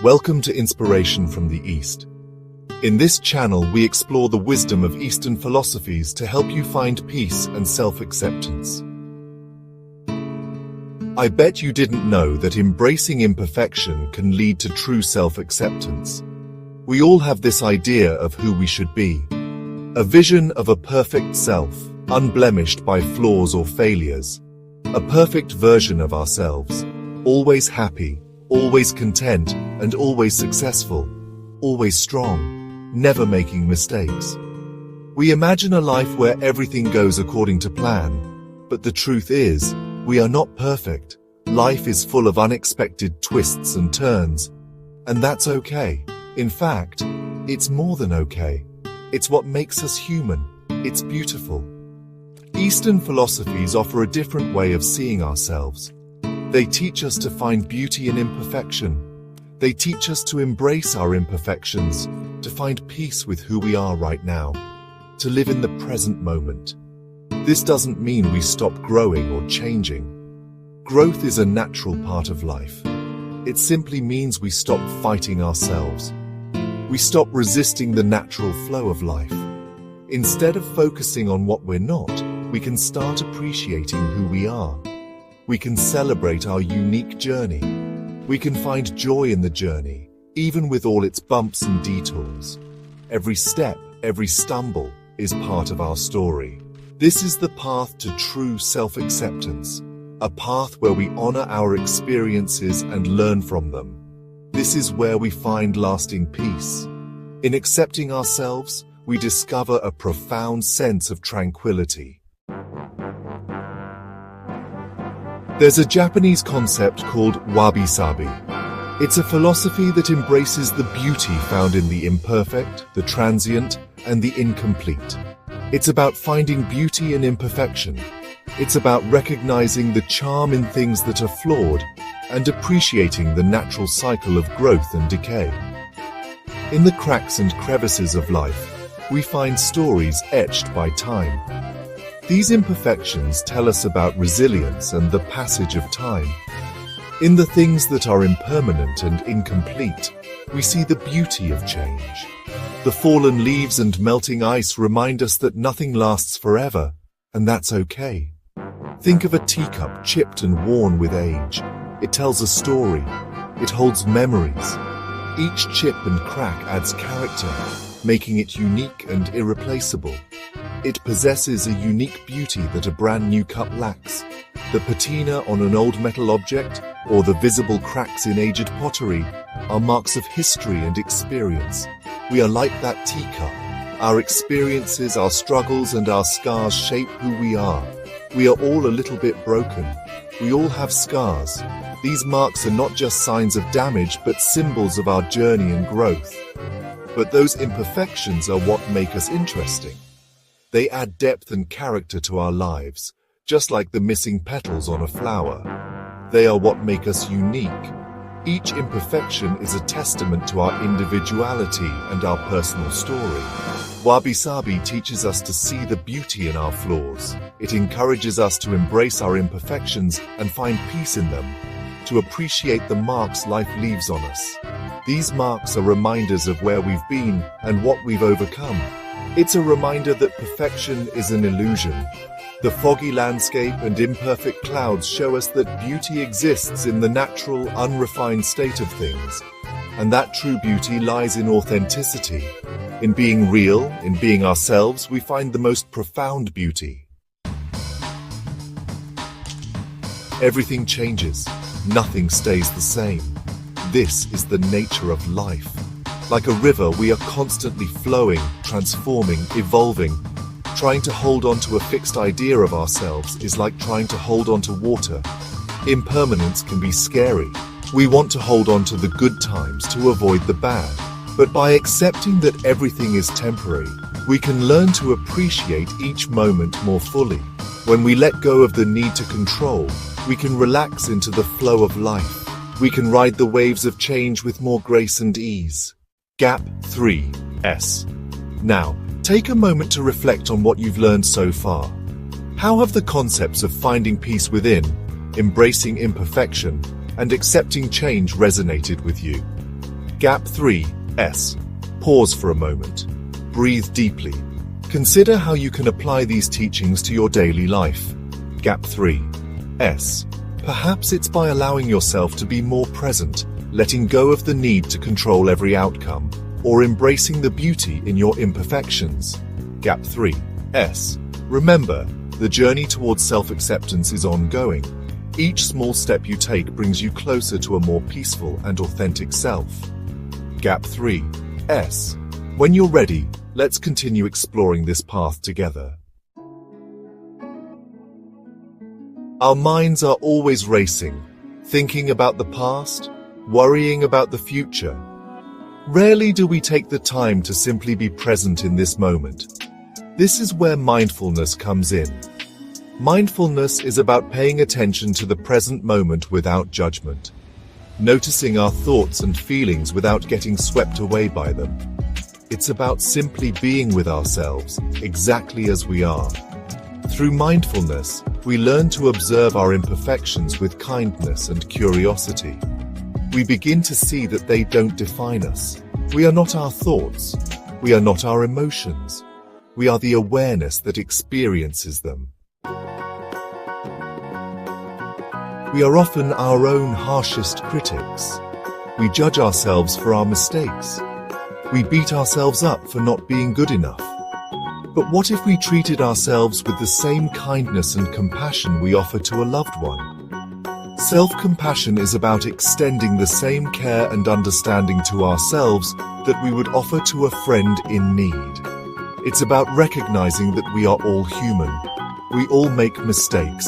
Welcome to Inspiration from the East. In this channel, we explore the wisdom of Eastern philosophies to help you find peace and self-acceptance. I bet you didn't know that embracing imperfection can lead to true self-acceptance. We all have this idea of who we should be. A vision of a perfect self, unblemished by flaws or failures. A perfect version of ourselves, always happy, always content, and always successful, always strong, never making mistakes. We imagine a life where everything goes according to plan, but the truth is, we are not perfect. Life is full of unexpected twists and turns, and that's okay. In fact, it's more than okay. It's what makes us human. It's beautiful. Eastern philosophies offer a different way of seeing ourselves. They teach us to find beauty in imperfection. They teach us to embrace our imperfections, to find peace with who we are right now, to live in the present moment. This doesn't mean we stop growing or changing. Growth is a natural part of life. It simply means we stop fighting ourselves. We stop resisting the natural flow of life. Instead of focusing on what we're not, we can start appreciating who we are. We can celebrate our unique journey. We can find joy in the journey, even with all its bumps and detours. Every step, every stumble, is part of our story. This is the path to true self-acceptance, a path where we honor our experiences and learn from them. This is where we find lasting peace. In accepting ourselves, we discover a profound sense of tranquility. There's a Japanese concept called Wabi-Sabi. It's a philosophy that embraces the beauty found in the imperfect, the transient, and the incomplete. It's about finding beauty in imperfection. It's about recognizing the charm in things that are flawed and appreciating the natural cycle of growth and decay. In the cracks and crevices of life, we find stories etched by time. These imperfections tell us about resilience and the passage of time. In the things that are impermanent and incomplete, we see the beauty of change. The fallen leaves and melting ice remind us that nothing lasts forever, and that's okay. Think of a teacup chipped and worn with age. It tells a story. It holds memories. Each chip and crack adds character, making it unique and irreplaceable. It possesses a unique beauty that a brand new cup lacks. The patina on an old metal object, or the visible cracks in aged pottery, are marks of history and experience. We are like that teacup. Our experiences, our struggles, and our scars shape who we are. We are all a little bit broken. We all have scars. These marks are not just signs of damage, but symbols of our journey and growth. But those imperfections are what make us interesting. They add depth and character to our lives, just like the missing petals on a flower. They are what make us unique. Each imperfection is a testament to our individuality and our personal story. Wabi-Sabi teaches us to see the beauty in our flaws. It encourages us to embrace our imperfections and find peace in them, to appreciate the marks life leaves on us. These marks are reminders of where we've been and what we've overcome. It's a reminder that perfection is an illusion. The foggy landscape and imperfect clouds show us that beauty exists in the natural, unrefined state of things. And that true beauty lies in authenticity. In being real, in being ourselves, we find the most profound beauty. Everything changes. Nothing stays the same. This is the nature of life. Like a river, we are constantly flowing, transforming, evolving. Trying to hold on to a fixed idea of ourselves is like trying to hold on to water. Impermanence can be scary. We want to hold on to the good times to avoid the bad. But by accepting that everything is temporary, we can learn to appreciate each moment more fully. When we let go of the need to control, we can relax into the flow of life. We can ride the waves of change with more grace and ease. Gap 3S. Now, take a moment to reflect on what you've learned so far. How have the concepts of finding peace within, embracing imperfection, and accepting change resonated with you? Gap 3. S. Pause for a moment. Breathe deeply. Consider how you can apply these teachings to your daily life. Gap 3. S. Perhaps it's by allowing yourself to be more present, letting go of the need to control every outcome, or embracing the beauty in your imperfections. Gap 3. S. Remember, the journey towards self-acceptance is ongoing. Each small step you take brings you closer to a more peaceful and authentic self. Gap 3. S. When you're ready, let's continue exploring this path together. Our minds are always racing, thinking about the past, worrying about the future. Rarely do we take the time to simply be present in this moment. This is where mindfulness comes in. Mindfulness is about paying attention to the present moment without judgment, noticing our thoughts and feelings without getting swept away by them. It's about simply being with ourselves, exactly as we are. Through mindfulness, we learn to observe our imperfections with kindness and curiosity. We begin to see that they don't define us. We are not our thoughts. We are not our emotions. We are the awareness that experiences them. We are often our own harshest critics. We judge ourselves for our mistakes. We beat ourselves up for not being good enough. But what if we treated ourselves with the same kindness and compassion we offer to a loved one? Self-compassion is about extending the same care and understanding to ourselves that we would offer to a friend in need. It's about recognizing that we are all human. We all make mistakes.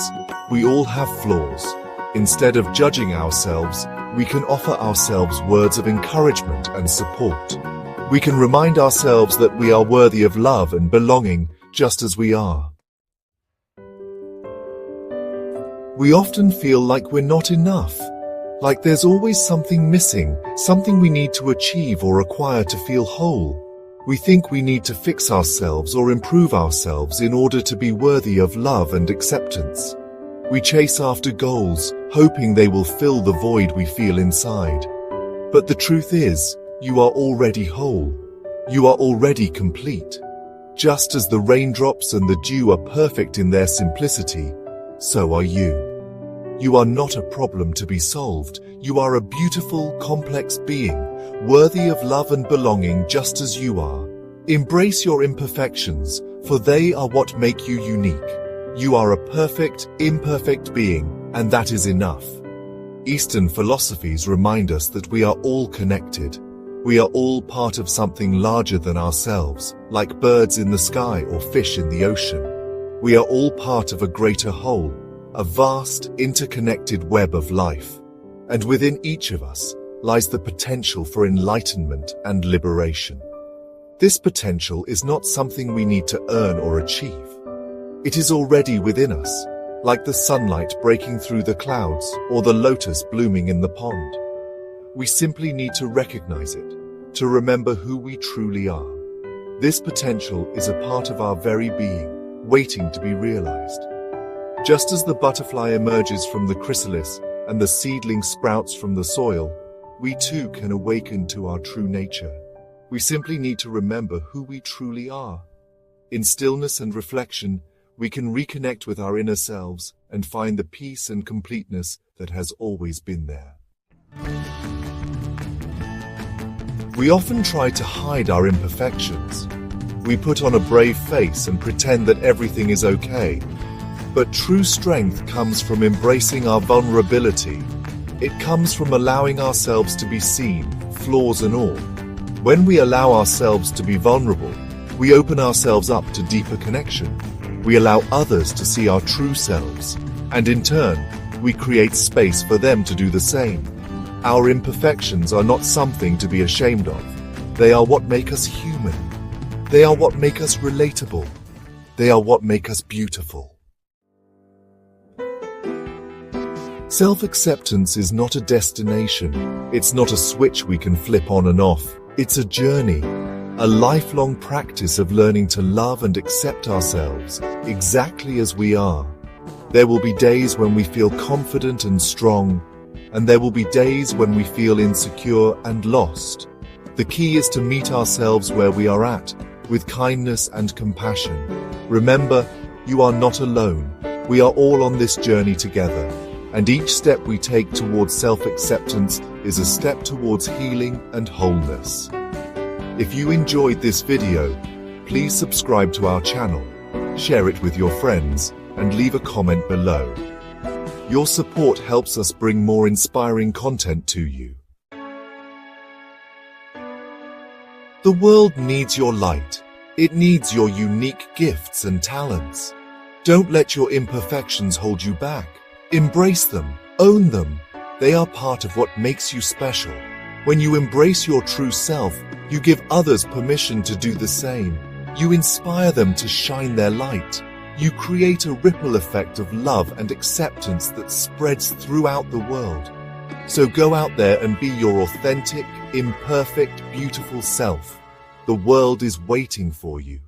We all have flaws. Instead of judging ourselves, we can offer ourselves words of encouragement and support. We can remind ourselves that we are worthy of love and belonging just as we are. We often feel like we're not enough, like there's always something missing, something we need to achieve or acquire to feel whole. We think we need to fix ourselves or improve ourselves in order to be worthy of love and acceptance. We chase after goals, hoping they will fill the void we feel inside. But the truth is, you are already whole. You are already complete. Just as the raindrops and the dew are perfect in their simplicity, so are you. You are not a problem to be solved. You are a beautiful, complex being, worthy of love and belonging just as you are. Embrace your imperfections, for they are what make you unique. You are a perfect, imperfect being, and that is enough. Eastern philosophies remind us that we are all connected. We are all part of something larger than ourselves, like birds in the sky or fish in the ocean. We are all part of a greater whole, a vast, interconnected web of life. And within each of us lies the potential for enlightenment and liberation. This potential is not something we need to earn or achieve. It is already within us, like the sunlight breaking through the clouds or the lotus blooming in the pond. We simply need to recognize it, to remember who we truly are. This potential is a part of our very being, waiting to be realized. Just as the butterfly emerges from the chrysalis and the seedling sprouts from the soil, we too can awaken to our true nature. We simply need to remember who we truly are. In stillness and reflection, we can reconnect with our inner selves and find the peace and completeness that has always been there. We often try to hide our imperfections. We put on a brave face and pretend that everything is okay. But true strength comes from embracing our vulnerability. It comes from allowing ourselves to be seen, flaws and all. When we allow ourselves to be vulnerable, we open ourselves up to deeper connection. We allow others to see our true selves, and in turn, we create space for them to do the same. Our imperfections are not something to be ashamed of. They are what make us human. They are what make us relatable. They are what make us beautiful. Self-acceptance is not a destination. It's not a switch we can flip on and off. It's a journey, a lifelong practice of learning to love and accept ourselves exactly as we are. There will be days when we feel confident and strong, and there will be days when we feel insecure and lost. The key is to meet ourselves where we are at, with kindness and compassion. Remember, you are not alone. We are all on this journey together, and each step we take towards self-acceptance is a step towards healing and wholeness. If you enjoyed this video, please subscribe to our channel, share it with your friends, and leave a comment below. Your support helps us bring more inspiring content to you. The world needs your light. It needs your unique gifts and talents. Don't let your imperfections hold you back. Embrace them, own them. They are part of what makes you special. When you embrace your true self, you give others permission to do the same. You inspire them to shine their light. You create a ripple effect of love and acceptance that spreads throughout the world. So go out there and be your authentic, imperfect, beautiful self. The world is waiting for you.